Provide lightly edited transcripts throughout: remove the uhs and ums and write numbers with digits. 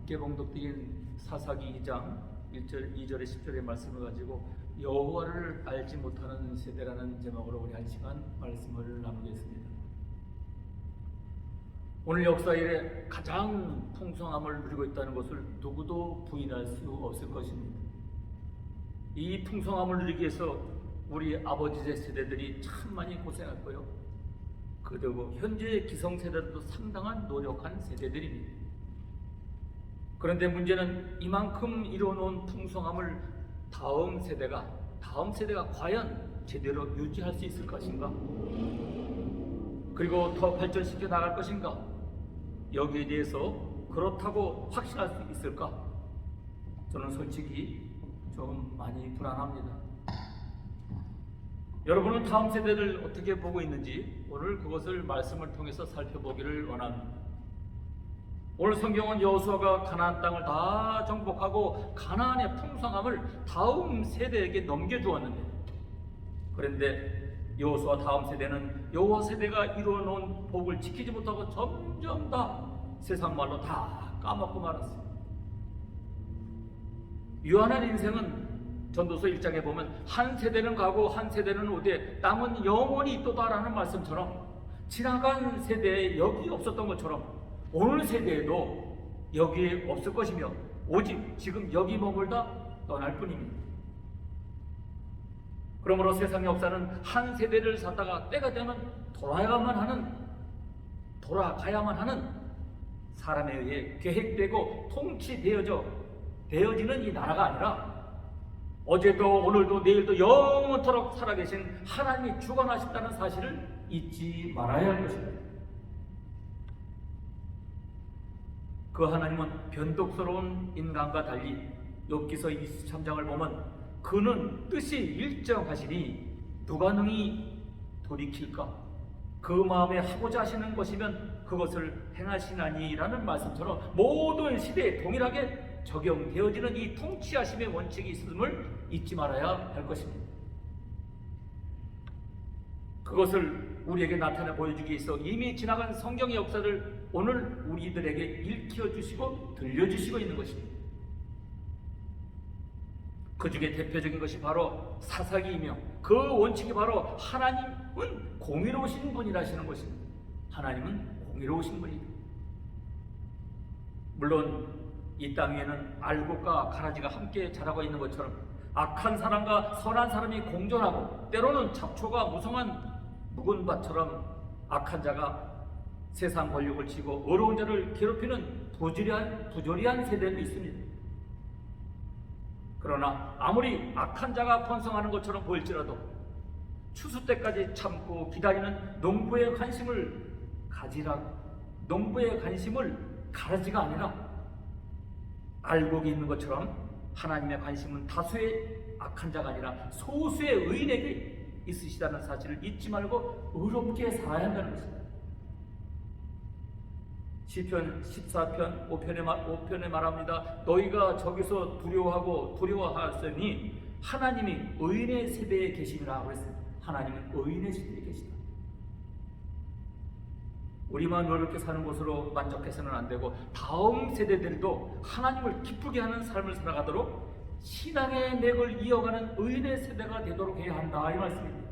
함께 봉독된 사사기 2장 1절, 2절에 10절의 말씀을 가지고 여호와를 알지 못하는 세대라는 제목으로 우리 한 시간 말씀을 나누겠습니다. 오늘 역사 이래 가장 풍성함을 누리고 있다는 것을 누구도 부인할 수 없을 것입니다. 이 풍성함을 누리기 위해서 우리 아버지 세대들이 참 많이 고생했고요. 그리고 현재 기성세대들도 상당한 노력한 세대들입니다. 그런데 문제는 이만큼 이뤄놓은 풍성함을 다음 세대가 과연 제대로 유지할 수 있을 것인가? 그리고 더 발전시켜 나갈 것인가? 여기에 대해서 그렇다고 확신할 수 있을까? 저는 솔직히 좀 많이 불안합니다. 여러분은 다음 세대를 어떻게 보고 있는지 오늘 그것을 말씀을 통해서 살펴보기를 원합니다. 오늘 성경은 여호수아가 가나안 땅을 다 정복하고 가나안의 풍성함을 다음 세대에게 넘겨주었는데, 그런데 여호수아 다음 세대는 여호와 세대가 이루어놓은 복을 지키지 못하고 점점 다 세상 말로 다 까먹고 말았어요. 유한한 인생은 전도서 1장에 보면 한 세대는 가고 한 세대는 오되 땅은 영원히 있도다라는 말씀처럼, 지나간 세대에 여기 없었던 것처럼 오늘 세대에도 여기에 없을 것이며 오직 지금 여기 머물다 떠날 뿐입니다. 그러므로 세상 역사는 한 세대를 살다가 때가 되면 돌아가야만 하는 사람에 의해 계획되고 통치되어지는 이 나라가 아니라 어제도 오늘도 내일도 영원토록 살아계신 하나님이 주관하신다는 사실을 잊지 말아야 할 것입니다. 그 하나님은 변덕스러운 인간과 달리 욥기서 23장을 보면 그는 뜻이 일정하시니 누가 능히 돌이킬까? 그 마음에 하고자 하시는 것이면 그것을 행하시나니라는 말씀처럼 모든 시대에 동일하게 적용되어지는 이 통치하심의 원칙이 있음을 잊지 말아야 할 것입니다. 그것을 우리에게 나타내 보여주기 위해서 이미 지나간 성경의 역사를 오늘 우리들에게 일깨워주시고 들려주시고 있는 것입니다. 그 중에 대표적인 것이 바로 사사기이며 그 원칙이 바로 하나님은 공의로우신 분이라시는 것입니다. 하나님은 공의로우신 분이다. 물론 이 땅에는 알곡과 가라지가 함께 자라고 있는 것처럼 악한 사람과 선한 사람이 공존하고 때로는 잡초가 무성한 묵은 밭처럼 악한 자가 세상 권력을 쥐고 어려운 자를 괴롭히는 부조리한 세대도 있습니다. 그러나 아무리 악한 자가 번성하는 것처럼 보일지라도 추수 때까지 참고 기다리는 농부의 관심을 가라지가 아니라 알곡이 있는 것처럼 하나님의 관심은 다수의 악한 자가 아니라 소수의 의인에게 있으시다는 사실을 잊지 말고 의롭게 살아야 한다는 것입니다. 시편 14편 5편에 말합니다. 너희가 저기서 두려워하였으니 하나님이 의인의 세대에 계시니라 그랬습니다. 하나님은 의인의 세대에 계시다. 우리만 어렵게 사는 것으로 만족해서는 안 되고 다음 세대들도 하나님을 기쁘게 하는 삶을 살아가도록 신앙의 맥을 이어가는 의인의 세대가 되도록 해야 한다 이 말씀입니다.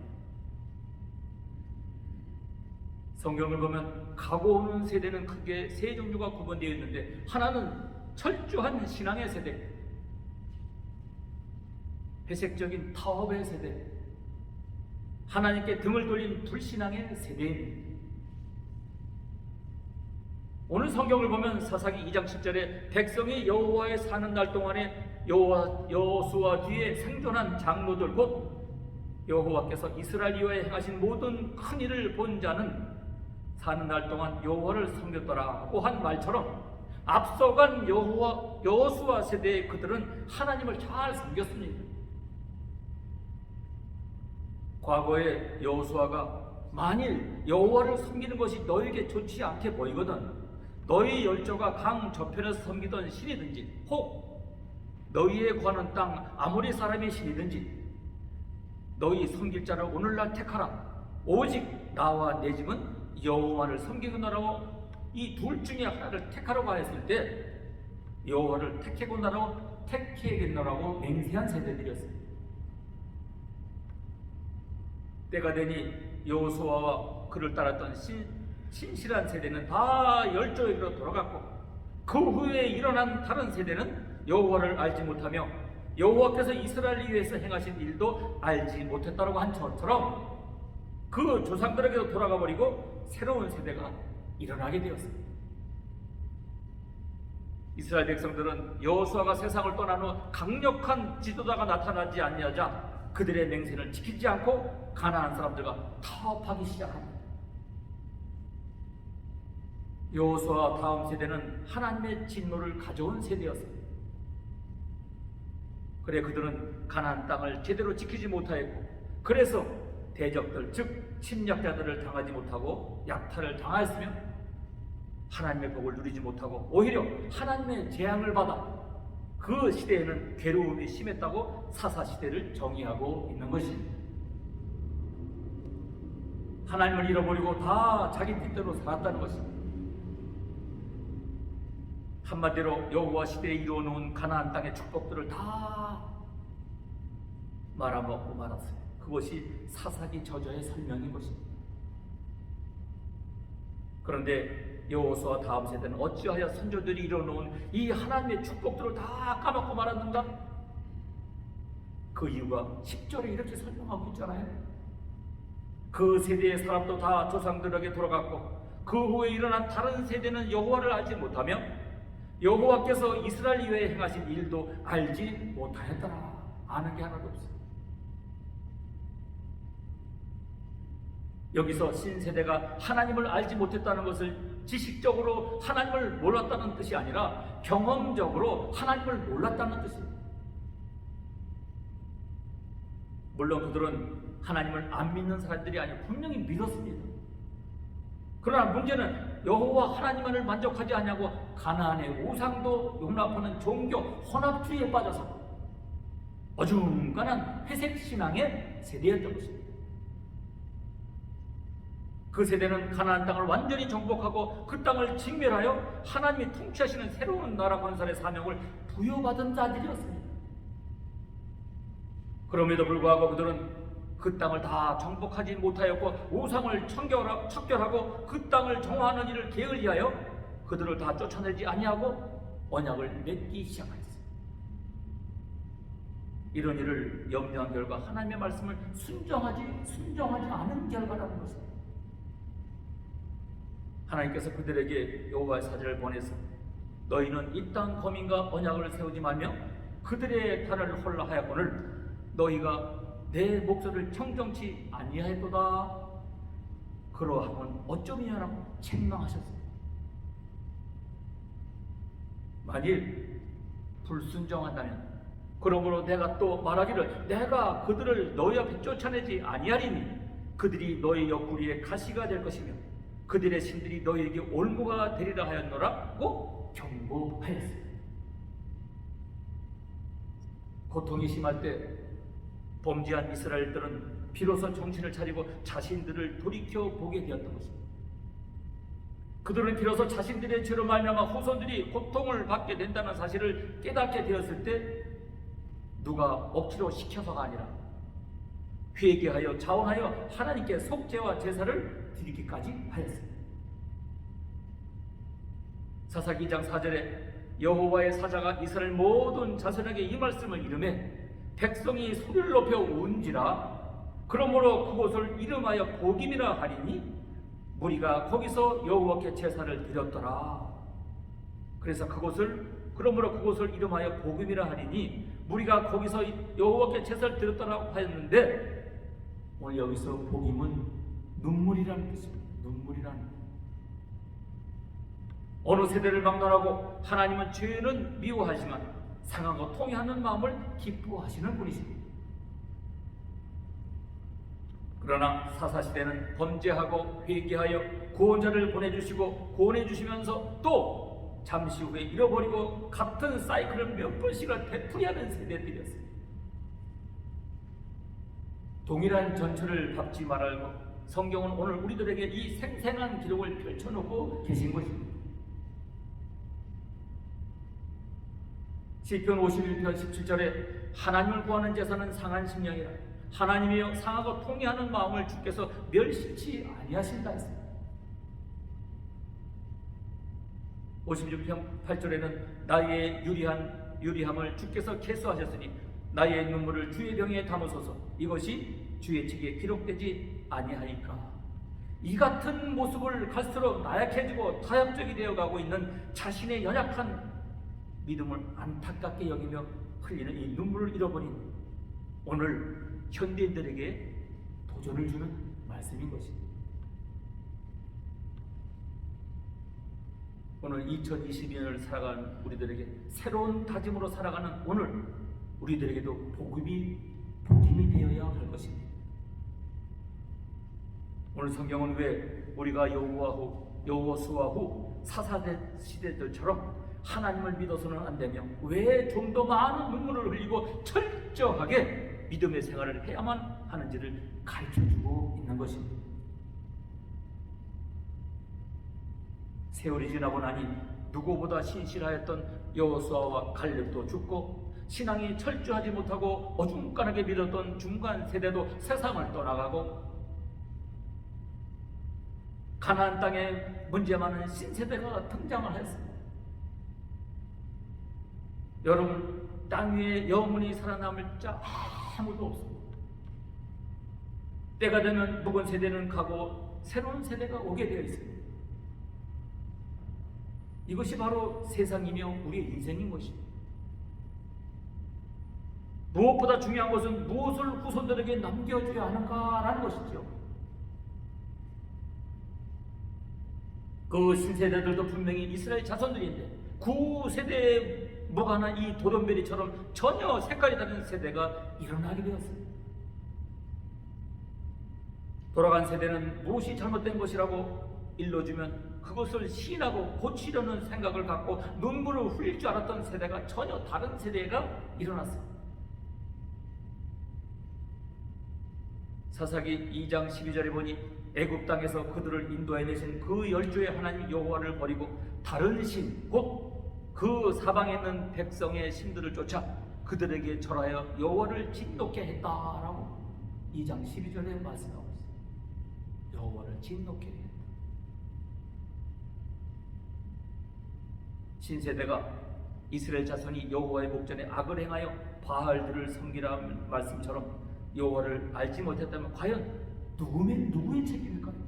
성경을 보면 가고 오는 세대는 크게 세 종류가 구분되어 있는데, 하나는 철저한 신앙의 세대, 회색적인 타협의 세대, 하나님께 등을 돌린 불신앙의 세대입니다. 오늘 성경을 보면 사사기 2장 10절에 백성이 여호와의 사는 날 동안에 여호수아 뒤에 생존한 장로들 곧 여호와께서 이스라엘 위에 행하신 모든 큰 일을 본 자는 사는 날 동안 여호와를 섬겼더라고 한 말처럼 앞서간 여호수아 세대의 그들은 하나님을 잘 섬겼습니다. 과거에 여호수아가 만일 여호와를 섬기는 것이 너에게 좋지 않게 보이거든 너희 열조가 강 저편에서 섬기던 신이든지 혹 너희에 관한 땅 아모리 사람의 신이든지 너희 섬길 자를 오늘날 택하라. 오직 나와 내 집은 여호와를 섬기겠노라고 이 둘 중에 하나를 택하라고 하였을 때 여호와를 택해야겠노라고 맹세한 세대들이었습니다. 때가 되니 여호수아와 그를 따랐던 신실한 세대는 다 열조에게로 돌아갔고, 그 후에 일어난 다른 세대는 여호와를 알지 못하며 여호와께서 이스라엘을 위해서 행하신 일도 알지 못했다라고 한 것처럼 그 조상들에게도 돌아가 버리고 새로운 세대가 일어나게 되었습니다. 이스라엘 백성들은 여호수아가 세상을 떠난 후 강력한 지도자가 나타나지 않냐자 그들의 맹세를 지키지 않고 가나안 사람들과 타협하기 시작합니다. 여호수아 다음 세대는 하나님의 진노를 가져온 세대였습니다. 그래 그들은 가나안 땅을 제대로 지키지 못하였고, 그래서 대적들 즉 침략자들을 당하지 못하고 약탈을 당하였으며 하나님의 복을 누리지 못하고 오히려 하나님의 재앙을 받아 그 시대에는 괴로움이 심했다고 사사시대를 정의하고 있는 것입니다. 하나님을 잃어버리고 다 자기 뜻대로 살았다는 것입니다. 한마디로 여호와 시대에 이루어놓은 가나안 땅의 축복들을 다 말아먹고 말았어요. 그것이 사사기 저저의 설명인 것입니다. 그런데 여호수아 다음 세대는 어찌하여 선조들이 이뤄놓은 이 하나님의 축복들을 다 까먹고 말았는가? 그 이유가 10절에 이렇게 설명하고 있잖아요. 그 세대의 사람도 다 조상들에게 돌아갔고, 그 후에 일어난 다른 세대는 여호와를 알지 못하며 여호와께서 이스라엘 위에 행하신 일도 알지 못하였더라. 아는 게 하나도 없어요. 여기서 신세대가 하나님을 알지 못했다는 것을 지식적으로 하나님을 몰랐다는 뜻이 아니라 경험적으로 하나님을 몰랐다는 뜻입니다. 물론 그들은 하나님을 안 믿는 사람들이 아니라 분명히 믿었습니다. 그러나 문제는 여호와 하나님만을 만족하지 않냐고 가나안의 우상도 용납하는 종교 혼합주의에 빠져서 어중간한 회색 신앙의 세대였던 것입니다. 그 세대는 가나안 땅을 완전히 정복하고 그 땅을 직멸하여 하나님이 통치하시는 새로운 나라 건설의 사명을 부여받은 자들이었습니다. 그럼에도 불구하고 그들은 그 땅을 다 정복하지 못하였고 우상을 척결하고 그 땅을 정화하는 일을 게을리하여 그들을 다 쫓아내지 아니하고 언약을 맺기 시작하였습니다. 이런 일을 염려한 결과 하나님의 말씀을 순종하지 않은 결과라는 것입니다. 하나님께서 그들에게 여호와의 사자를 보내서 너희는 이 땅 거민과 언약을 세우지 말며 그들의 단을 헐라 하였거늘 너희가 내 목소리를 청정치 아니하였도다. 그러하면 어쩌미냐라고 책망하셨습니다. 만일 불순종한다면 그러므로 내가 또 말하기를 내가 그들을 너희 앞에 쫓아내지 아니하리니 그들이 너희 옆구리에 가시가 될 것이며 그들의 신들이 너희에게 올무가 되리라 하였노라고 경고하였습니다. 고통이 심할 때 범죄한 이스라엘들은 비로소 정신을 차리고 자신들을 돌이켜 보게 되었던 것입니다. 그들은 비로소 자신들의 죄로 말미암아 후손들이 고통을 받게 된다는 사실을 깨닫게 되었을 때 누가 억지로 시켜서가 아니라 회개하여 자원하여 하나님께 속죄와 제사를 드리기까지 하였습니다. 사사기 2장 4절에 여호와의 사자가 이스라엘 모든 자손에게 이 말씀을 이르매 백성이 소리를 높여 운지라 그러므로 그곳을 이름하여 보김이라 하리니 무리가 거기서 여호와께 제사를 드렸더라. 그래서 그러므로 그곳을 이름하여 보김이라 하리니 무리가 거기서 여호와께 제사를 드렸더라고 하였는데 오늘 여기서 보김은 눈물이라는 뜻입니다. 눈물이라는 뜻. 어느 세대를 막론하고 하나님은 죄는 미워하지만 상하고 통회하는 마음을 기뻐하시는 분이십니다. 그러나 사사시대는 범죄하고 회개하여 구원자를 보내주시고 구원해주시면서 또 잠시 후에 잃어버리고 같은 사이클을 몇 번씩을 되풀이하는 세대들이었습니다. 동일한 전철을 밟지 말고 성경은 오늘 우리들에게 이 생생한 기록을 펼쳐놓고 계신 것입니다. 시편 51편 17절에 하나님을 구하는 제사는 상한 심령이라 하나님이여 상하고 통회하는 마음을 주께서 멸시치 아니하신다 했습니다. 56편 8절에는 나의 유리함을 주께서 계수하셨으니 나의 눈물을 주의 병에 담으소서 이것이 주의 책에 기록되지 아니하니까. 이 같은 모습을 갈수록 나약해지고 타협적이 되어가고 있는 자신의 연약한 믿음을 안타깝게 여기며 흘리는 이 눈물을 잃어버린 오늘 현대인들에게 도전을 주는 말씀인 것입니다. 오늘 2022년을 살아가는 우리들에게 새로운 다짐으로 살아가는 오늘 우리들에게도 복음이 되어야 할 것입니다. 오늘 성경은 왜 우리가 여호수아 후 사사대 시대들처럼 하나님을 믿어서는 안 되며 왜 좀 더 많은 눈물을 흘리고 철저하게 믿음의 생활을 해야만 하는지를 가르쳐주고 있는 것입니다. 세월이 지나고 나니 누구보다 신실하였던 여호수아와 갈렙도 죽고 신앙이 철저하지 못하고 어중간하게 믿었던 중간 세대도 세상을 떠나가고 가나안 땅에 문제 많은 신세대가 등장을 했습니다. 여러분, 땅 위에 영원히 살아남을 자 아무도 없습니다. 때가 되면 묵은 세대는 가고 새로운 세대가 오게 되어 있습니다. 이것이 바로 세상이며 우리의 인생인 것입니다. 무엇보다 중요한 것은 무엇을 후손들에게 남겨줘야 하는가라는 것이죠. 그 신세대들도 분명히 이스라엘 자손들인데 구세대에 뭐가나 이 도련변이처럼 전혀 색깔이 다른 세대가 일어나게 되었습니다. 돌아간 세대는 무엇이 잘못된 것이라고 일러주면 그것을 시인하고 고치려는 생각을 갖고 눈물을 흘릴 줄 알았던 세대가 전혀 다른 세대가 일어났습니다. 사사기 2장 12절에 보니 애굽 땅에서 그들을 인도해 내신 그 열조의 하나님 여호와를 버리고 다른 신 곧 그 사방에 있는 백성의 신들을 쫓아 그들에게 절하여 여호와를 진노케 했다라고 2장 12절에 말씀하고 있습니다. 여호와를 진노케 했다. 신세대가 이스라엘 자손이 여호와의 목전에 악을 행하여 바알들을 섬기라는 말씀처럼 여호와를 알지 못했다면 과연 누구의 책임일까요?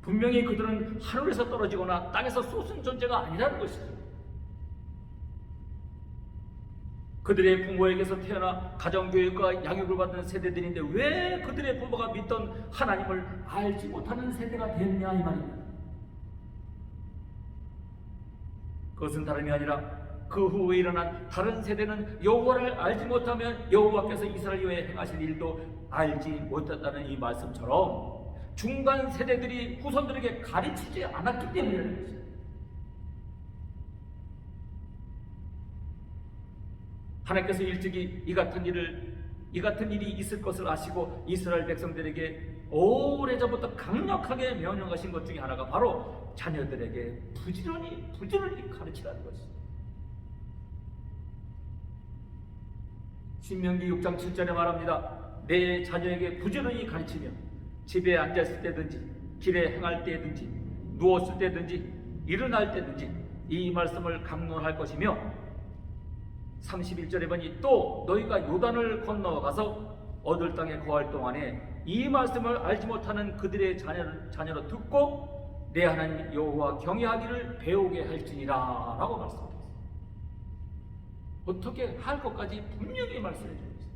분명히 그들은 하늘에서 떨어지거나 땅에서 솟은 존재가 아니라는 것이죠. 그들의 부모에게서 태어나 가정교육과 양육을 받는 세대들인데 왜 그들의 부모가 믿던 하나님을 알지 못하는 세대가 되었냐 이 말입니다. 그것은 다름이 아니라 그 후에 일어난 다른 세대는 여호와를 알지 못하면 여호와께서 이스라엘 위에 행하실 일도 알지 못했다는 이 말씀처럼 중간 세대들이 후손들에게 가르치지 않았기 때문이라는 것입니다. 하나님께서 일찍이 이 같은 일이 있을 것을 아시고 이스라엘 백성들에게 오래전부터 강력하게 명령하신 것 중에 하나가 바로 자녀들에게 부지런히 가르치라는 것입니다. 신명기 6장 7절에 말합니다. 내 자녀에게 부지런히 가르치며 집에 앉았을 때든지 길에 행할 때든지 누웠을 때든지 일어날 때든지 이 말씀을 강론할 것이며 31절에 보니 또 너희가 요단을 건너가서 얻을 땅에 거할 동안에 이 말씀을 알지 못하는 그들의 자녀로 듣고 내 하나님 여호와 경외하기를 배우게 할지니라 라고 말씀하셨습니다. 어떻게 할 것까지 분명히 말씀해 주고 있습니다.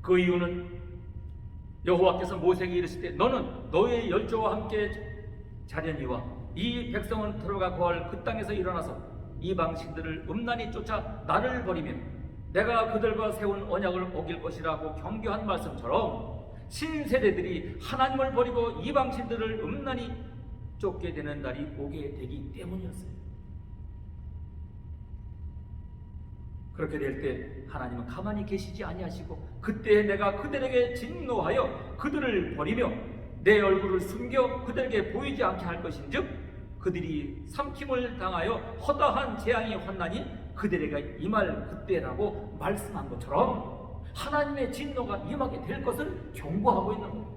그 이유는 여호와께서 모세에게 이르실 때 너는 너의 열조와 함께 자려니와 이 백성은 들어가 거할 그 땅에서 일어나서 이방 신들을 음란히 쫓아 나를 버리며 내가 그들과 세운 언약을 어길 것이라고 경고한 말씀처럼 신세대들이 하나님을 버리고 이방 신들을 음란히 쫓게 되는 날이 오게 되기 때문이었어요. 그렇게 될 때 하나님은 가만히 계시지 아니하시고 그때 내가 그들에게 진노하여 그들을 버리며 내 얼굴을 숨겨 그들에게 보이지 않게 할 것인즉 그들이 삼킴을 당하여 허다한 재앙이 환난이 그들에게 임할 그때라고 말씀한 것처럼 하나님의 진노가 임하게 될 것을 경고하고 있는 겁니다.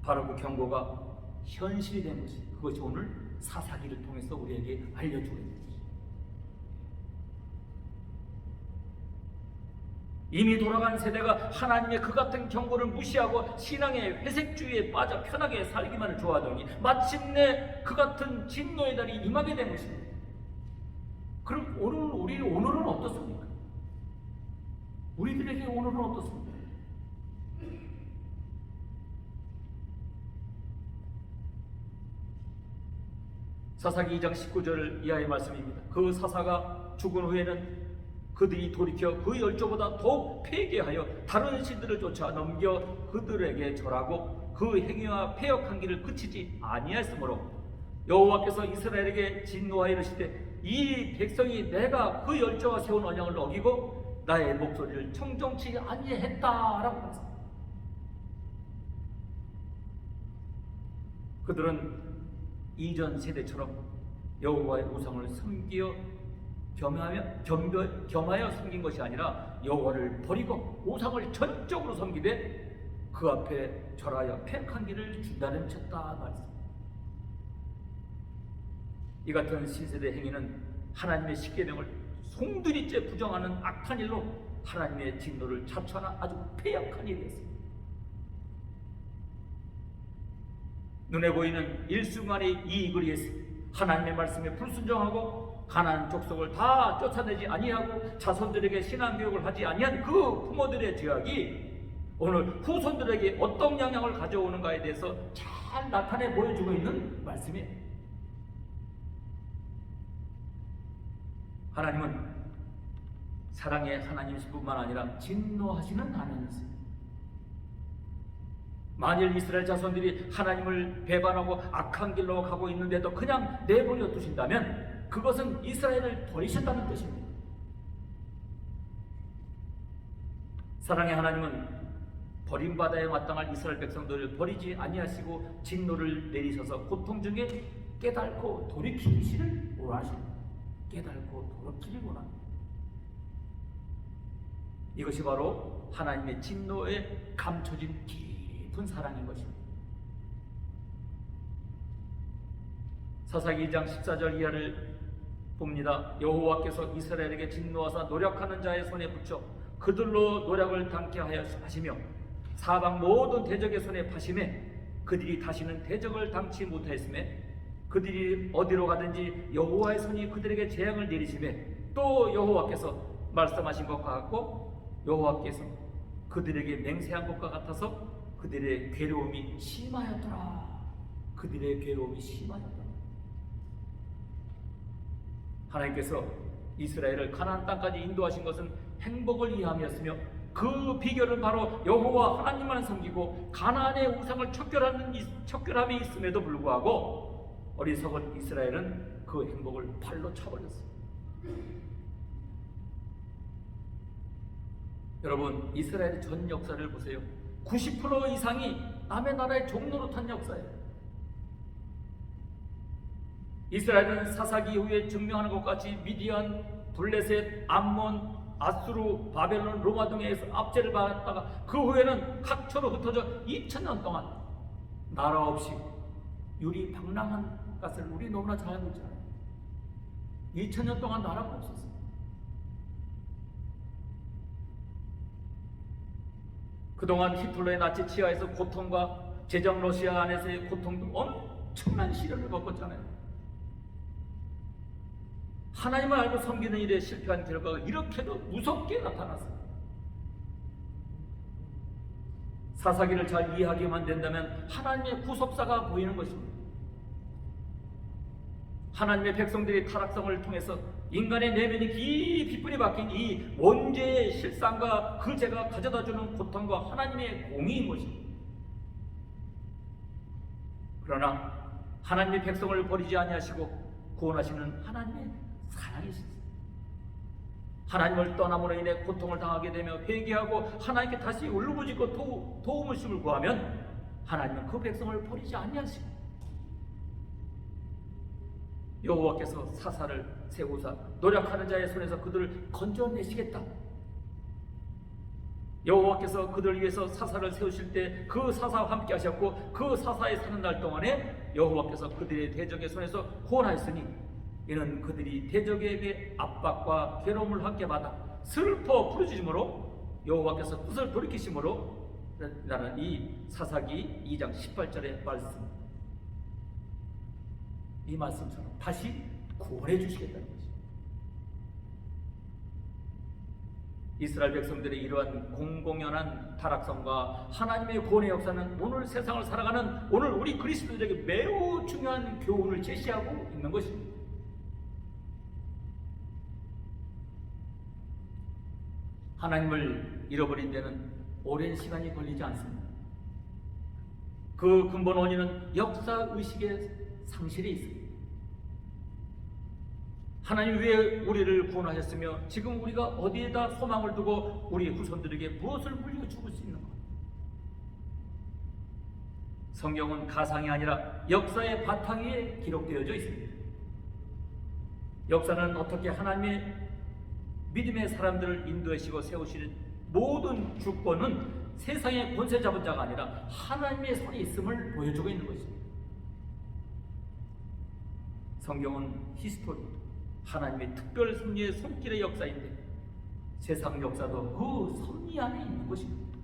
바로 그 경고가 현실이 된 것이, 그것이 오늘 사사기를 통해서 우리에게 알려주고 있는 것입니다. 이미 돌아간 세대가 하나님의 그 같은 경고를 무시하고 신앙의 회색주의에 빠져 편하게 살기만을 좋아하더니 마침내 그 같은 진노의 날이 임하게 된 것입니다. 그럼 오늘은 어떻습니까? 우리들에게 오늘은 어떻습니까? 사사기 2장 19절 이하의 말씀입니다. 그 사사가 죽은 후에는 그들이 돌이켜 그 열조보다 더욱 폐괴하여 다른 신들을 쫓아 넘겨 그들에게 절하고 그 행위와 패역한 길을 그치지 아니하였으므로 여호와께서 이스라엘에게 진노하여 이르시되 이 백성이 내가 그 열조와 세운 언약을 어기고 나의 목소리를 청종치 아니했다라고 말합니다. 그들은 이전 세대처럼 여호와의 우상을 섬기어 겸하여 섬긴 것이 아니라 여호와를 버리고 우상을 전적으로 섬기되 그 앞에 절하여 패역한 길을 준다는 쳤다 말씀. 이 같은 신세대 행위는 하나님의 십계명을 송두리째 부정하는 악한 일로 하나님의 진노를 자초하는 아주 패역한 일이었습니다. 눈에 보이는 일순간의 이익을 위해서 하나님의 말씀에 불순종하고 가나안 족속을 다 쫓아내지 아니하고 자손들에게 신앙교육을 하지 아니한 그 부모들의 죄악이 오늘 후손들에게 어떤 영향을 가져오는가에 대해서 잘 나타내 보여주고 있는 말씀이에요. 하나님은 사랑의 하나님이실 뿐만 아니라 진노하시는 하나님이십니다. 만일 이스라엘 자손들이 하나님을 배반하고 악한 길로 가고 있는데도 그냥 내버려 두신다면 그것은 이스라엘을 버리셨다는 뜻입니다. 사랑의 하나님은 버림받아야 마땅할 이스라엘 백성들을 버리지 아니하시고 진노를 내리셔서 고통 중에 깨닫고 돌이키시를 원하십니다. 깨닫고 돌이키를 원합니다. 이것이 바로 하나님의 진노에 감춰진 깊은 사랑인 것입니다. 사사기 2장 14절 이하를 봅니다. 여호와께서 이스라엘에게 진노하사 노력하는 자의 손에 붙여 그들로 노력을 당케 하시며 사방 모든 대적의 손에 파심해 그들이 다시는 대적을 당치 못하였음에 그들이 어디로 가든지 여호와의 손이 그들에게 재앙을 내리심에 또 여호와께서 말씀하신 것과 같고 여호와께서 그들에게 맹세한 것과 같아서 그들의 괴로움이 심하였더라. 그들의 괴로움이 심하였더라. 하나님께서 이스라엘을 가나안 땅까지 인도하신 것은 행복을 위함이었으며 그 비결은 바로 여호와 하나님만 섬기고 가나안의 우상을 척결함이 있음에도 불구하고 어리석은 이스라엘은 그 행복을 발로 차버렸습니다. 여러분, 이스라엘의 전 역사를 보세요. 90% 이상이 남의 나라의 종노릇한 역사예요. 이스라엘은 사사기 이후에 증명하는 것 같이 미디안, 블레셋, 암몬, 아수르, 바벨론, 로마 등에서 압제를 받았다가 그 후에는 각처로 흩어져 2000년 동안 나라 없이 유리방랑한 것을 우리 너무나 잘 알고 있잖아요. 2000년 동안 나라가 없었어요. 그동안 히틀러의 나치 치하에서 고통과 제정 러시아 안에서의 고통도 엄청난 시련을 겪었잖아요. 하나님을 알고 섬기는 일에 실패한 결과가 이렇게도 무섭게 나타났습니다. 사사기를 잘 이해하기만 된다면 하나님의 구속사가 보이는 것입니다. 하나님의 백성들의 타락성을 통해서 인간의 내면이 깊이 뿌리 박힌 이 원죄의 실상과 그 죄가 가져다주는 고통과 하나님의 공의인 것입니다. 그러나 하나님의 백성을 버리지 아니하시고 구원하시는 하나님의 사랑이십니다. 하나님을 떠남으로 인해 고통을 당하게 되며 회개하고 하나님께 다시 울부짖고 도움을 심을 구하면 하나님은 그 백성을 버리지 아니하시고 여호와께서 사사를 세우사 노력하는 자의 손에서 그들을 건져내시겠다. 여호와께서 그들을 위해서 사사를 세우실 때 그 사사와 함께 하셨고 그 사사에 사는 날 동안에 여호와께서 그들의 대적의 손에서 구원하였으니 이는 그들이 대적에게 압박과 괴로움을 함께 받아 슬퍼 부르짖음으로 여호와께서 뜻을 돌이키심으로 라는 이 사사기 2장 18절의 말씀, 이 말씀처럼 다시 구원해 주시겠다는 것입니다. 이스라엘 백성들의 이러한 공공연한 타락성과 하나님의 구원의 역사는 오늘 세상을 살아가는 오늘 우리 그리스도인에게 매우 중요한 교훈을 제시하고 있는 것입니다. 하나님을 잃어버린 데는 오랜 시간이 걸리지 않습니다. 그 근본 원인은 역사의식의 상실에 있습니다. 하나님 왜 우리를 구원하셨으며 지금 우리가 어디에다 소망을 두고 우리 후손들에게 무엇을 물려주고 수 있는가? 성경은 가상이 아니라 역사의 바탕 위에 기록되어져 있습니다. 역사는 어떻게 하나님의 믿음의 사람들을 인도하시고 세우시는 모든 주권은 세상의 권세 잡은 자가 아니라 하나님의 손에 있음을 보여주고 있는 것입니다. 성경은 히스토리, 하나님의 특별 섭리의 손길의 역사인데 세상 역사도 그 섭리 안에 있는 것입니다.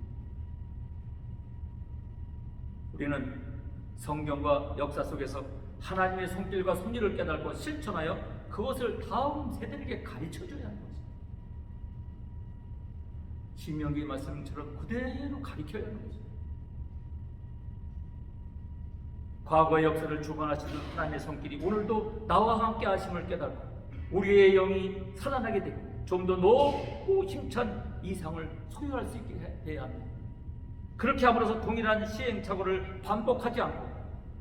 우리는 성경과 역사 속에서 하나님의 손길과 섭리를 깨닫고 실천하여 그것을 다음 세대에게 가르쳐줘야 하는 것입니다. 신명기 말씀처럼 그대로 가르쳐야 하는 것입니다. 과거의 역사를 주관하시는 하나님의 손길이 오늘도 나와 함께 하심을 깨닫고 우리의 영이 살아나게 되고 좀 더 높고 힘찬 이상을 소유할 수 있게 해야 합니다. 그렇게 함으로써 동일한 시행착오를 반복하지 않고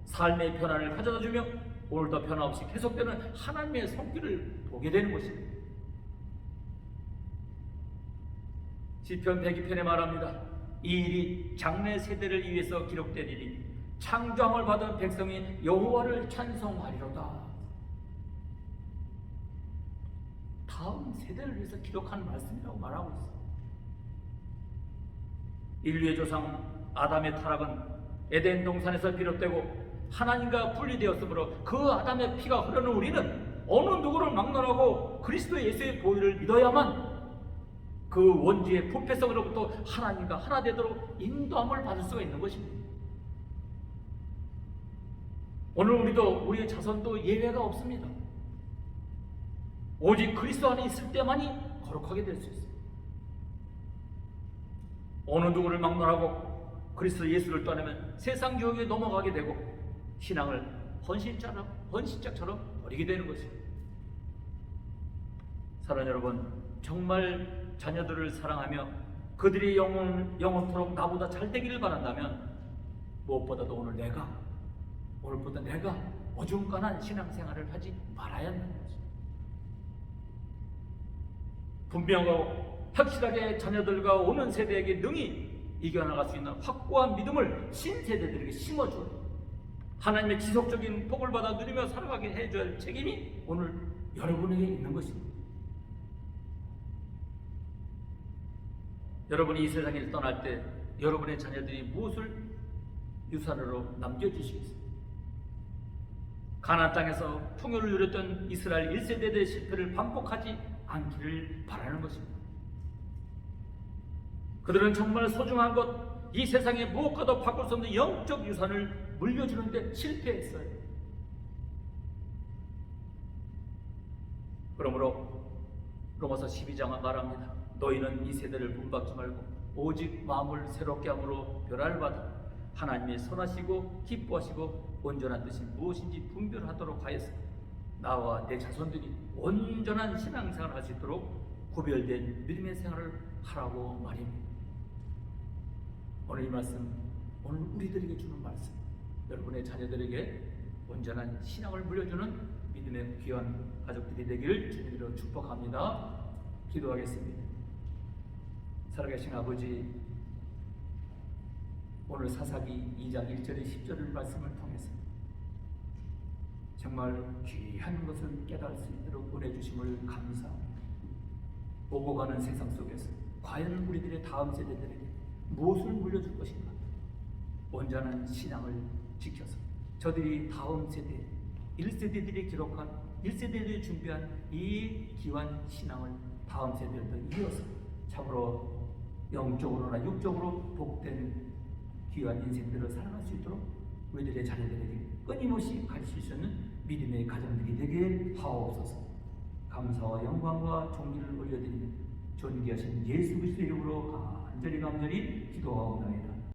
삶의 변화를 가져다주며 오늘도 변화없이 계속되는 하나님의 손길을 보게 되는 것입니다. 시편 102편에 말합니다. 이 일이 장래 세대를 위해서 기록되리니 창조함을 받은 백성이 여호와를 찬송하리로다. 다음 세대를 위해서 기록한 말씀이라고 말하고 있습니다. 인류의 조상 아담의 타락은 에덴 동산에서 비롯되고 하나님과 분리되었으므로 그 아담의 피가 흐르는 우리는 어느 누구를 막론하고 그리스도 예수의 보혈을 믿어야만 그 원죄의 부패성으로부터 하나님과 하나 되도록 인도함을 받을 수가 있는 것입니다. 오늘 우리도 우리의 자손도 예외가 없습니다. 오직 그리스도 안에 있을 때만이 거룩하게 될 수 있습니다. 어느 누구를 막론하고 그리스도 예수를 떠나면 세상 교육에 넘어가게 되고 신앙을 헌신짝처럼 버리게 되는 것입니다. 사랑하는 여러분, 정말 자녀들을 사랑하며 그들이 영원토록 나보다 잘 되기를 바란다면 무엇보다도 오늘보다 내가 어중간한 신앙생활을 하지 말아야 한다는 것입니다. 분명하고 확실하게 자녀들과 오는 세대에게 능히 이겨나갈 수 있는 확고한 믿음을 신세대들에게 심어주어 하나님의 지속적인 복을 받아 누리며 살아가게 해줘야 할 책임이 오늘 여러분에게 있는 것입니다. 여러분이 이 세상을 떠날 때 여러분의 자녀들이 무엇을 유산으로 남겨주시겠습니까? 가나안 땅에서 풍요를 누렸던 이스라엘 1세대의 실패를 반복하지 않기를 바라는 것입니다. 그들은 정말 소중한 것, 이 세상에 무엇과도 바꿀 수 없는 영적 유산을 물려주는데 실패했어요. 그러므로 로마서 12장은 말합니다. 너희는 이 세대를 본받지 말고 오직 마음을 새롭게 함으로 변화를 받아 하나님의 선하시고 기뻐하시고 온전한 뜻이 무엇인지 분별하도록 하였으니 나와 내 자손들이 온전한 신앙생활을 할 수 있도록 구별된 믿음의 생활을 하라고 말입니다. 오늘 이 말씀, 오늘 우리들에게 주는 말씀, 여러분의 자녀들에게 온전한 신앙을 물려주는 믿음의 귀한 가족들이 되기를 주님으로 축복합니다. 기도하겠습니다. 살아계신 아버지, 오늘 사사기 2장 1절에 10절의 말씀을 통해서 정말 귀한 것을 깨달을 수 있도록 은혜 주심을 감사합니다. 오고 가는 세상 속에서 과연 우리들의 다음 세대들에게 무엇을 물려줄 것인가? 온전한 신앙을 지켜서 저들이 다음 세대 1세대들이 기록한 1세대들이 준비한 이 귀한 신앙을 다음 세대들도 이어서 참으로 영적으로나 육적으로 복된 귀한 인생들을 살아갈 수 있도록 우리들의 자녀들에게 끊임없이 가르칠 수 있는 믿음의 가정들이 되게 하옵소서. 감사와 영광과 존귀를 올려드리는 존귀하신 예수 그리스도의 이름으로 간절히 기도하옵나이다.